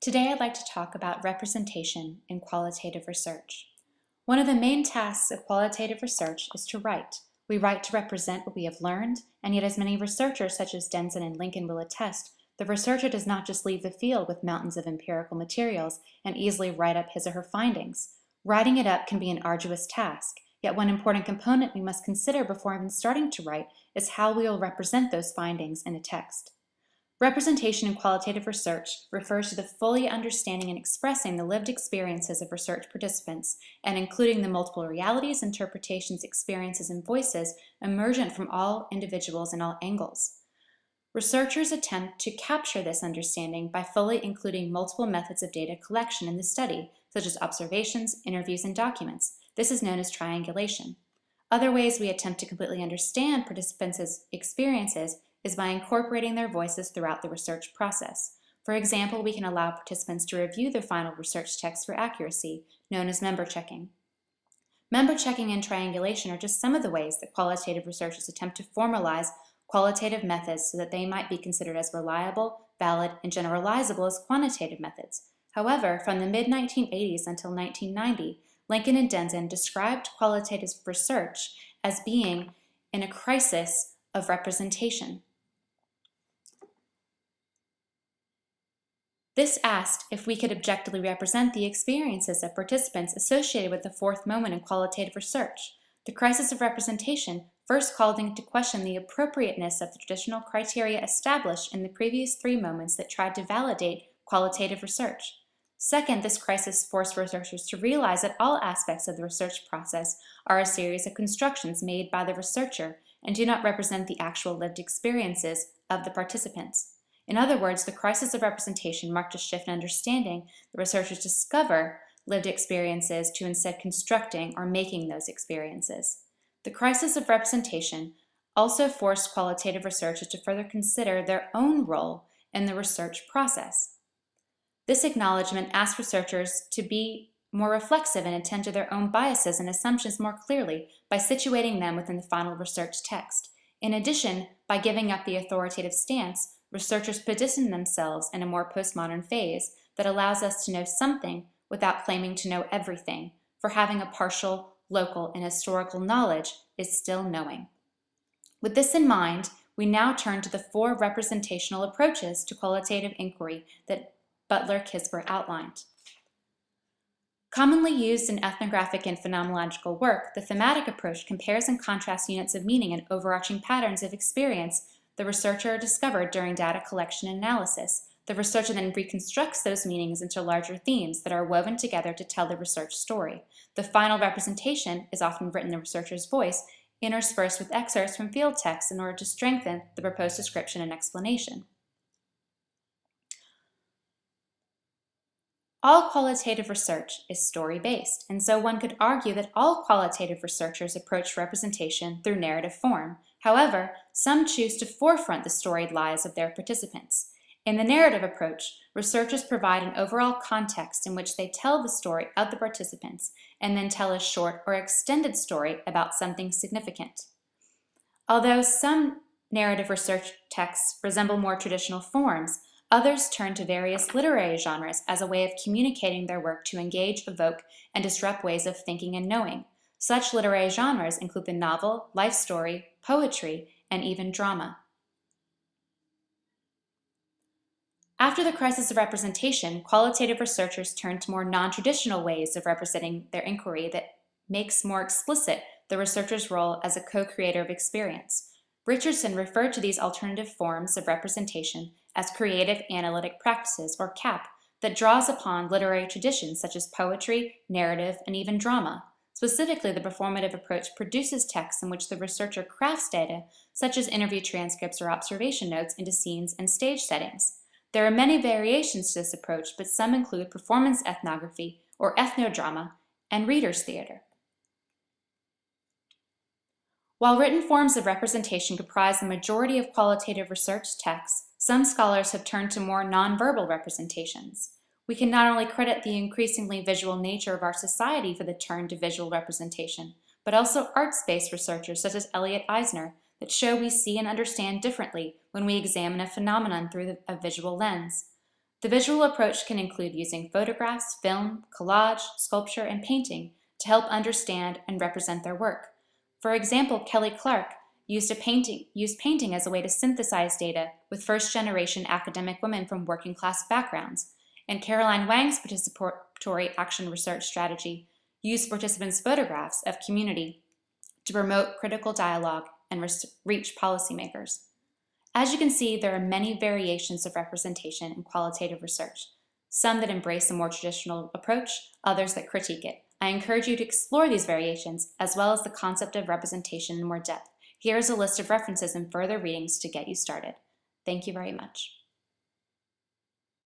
Today I'd like to talk about representation in qualitative research. One of the main tasks of qualitative research is to write. We write to represent what we have learned, and yet as many researchers such as Denson and Lincoln will attest, the researcher does not just leave the field with mountains of empirical materials and easily write up his or her findings. Writing it up can be an arduous task, yet one important component we must consider before even starting to write is how we will represent those findings in a text. Representation in qualitative research refers to the fully understanding and expressing the lived experiences of research participants and including the multiple realities, interpretations, experiences, and voices emergent from all individuals in all angles. Researchers attempt to capture this understanding by fully including multiple methods of data collection in the study, such as observations, interviews, and documents. This is known as triangulation. Other ways we attempt to completely understand participants' experiences is by incorporating their voices throughout the research process. For example, we can allow participants to review their final research text for accuracy, known as member checking. Member checking and triangulation are just some of the ways that qualitative researchers attempt to formalize qualitative methods so that they might be considered as reliable, valid, and generalizable as quantitative methods. However, from the mid-1980s until 1990, Lincoln and Denson described qualitative research as being in a crisis of representation. This asked if we could objectively represent the experiences of participants associated with the fourth moment in qualitative research. The crisis of representation first called into question the appropriateness of the traditional criteria established in the previous three moments that tried to validate qualitative research. Second, this crisis forced researchers to realize that all aspects of the research process are a series of constructions made by the researcher and do not represent the actual lived experiences of the participants. In other words, the crisis of representation marked a shift in understanding the researchers discover lived experiences to instead constructing or making those experiences. The crisis of representation also forced qualitative researchers to further consider their own role in the research process. This acknowledgement asked researchers to be more reflexive and attend to their own biases and assumptions more clearly by situating them within the final research text. In addition, by giving up the authoritative stance, researchers position themselves in a more postmodern phase that allows us to know something without claiming to know everything, for having a partial, local, and historical knowledge is still knowing. With this in mind, we now turn to the four representational approaches to qualitative inquiry that Butler-Kisber outlined. Commonly used in ethnographic and phenomenological work, the thematic approach compares and contrasts units of meaning and overarching patterns of experience the researcher discovered during data collection and analysis. The researcher then reconstructs those meanings into larger themes that are woven together to tell the research story. The final representation is often written in the researcher's voice, interspersed with excerpts from field texts in order to strengthen the proposed description and explanation. All qualitative research is story-based, and so one could argue that all qualitative researchers approach representation through narrative form. However, some choose to forefront the storied lives of their participants. In the narrative approach, researchers provide an overall context in which they tell the story of the participants and then tell a short or extended story about something significant. Although some narrative research texts resemble more traditional forms, others turn to various literary genres as a way of communicating their work to engage, evoke, and disrupt ways of thinking and knowing. Such literary genres include the novel, life story, poetry, and even drama. After the crisis of representation, qualitative researchers turn to more non-traditional ways of representing their inquiry that makes more explicit the researcher's role as a co-creator of experience. Richardson referred to these alternative forms of representation as creative analytic practices, or CAP, that draws upon literary traditions such as poetry, narrative, and even drama. Specifically, the performative approach produces texts in which the researcher crafts data, such as interview transcripts or observation notes, into scenes and stage settings. There are many variations to this approach, but some include performance ethnography, or ethnodrama, and reader's theater. While written forms of representation comprise the majority of qualitative research texts, some scholars have turned to more nonverbal representations. We can not only credit the increasingly visual nature of our society for the turn to visual representation, but also arts-based researchers such as Elliot Eisner that show we see and understand differently when we examine a phenomenon through a visual lens. The visual approach can include using photographs, film, collage, sculpture, and painting to help understand and represent their work. For example, Kelly Clark used painting as a way to synthesize data with first-generation academic women from working-class backgrounds, and Caroline Wang's participatory action research strategy used participants' photographs of community to promote critical dialogue and reach policymakers. As you can see, there are many variations of representation in qualitative research, some that embrace a more traditional approach, others that critique it. I encourage you to explore these variations, as well as the concept of representation in more depth. Here is a list of references and further readings to get you started. Thank you very much.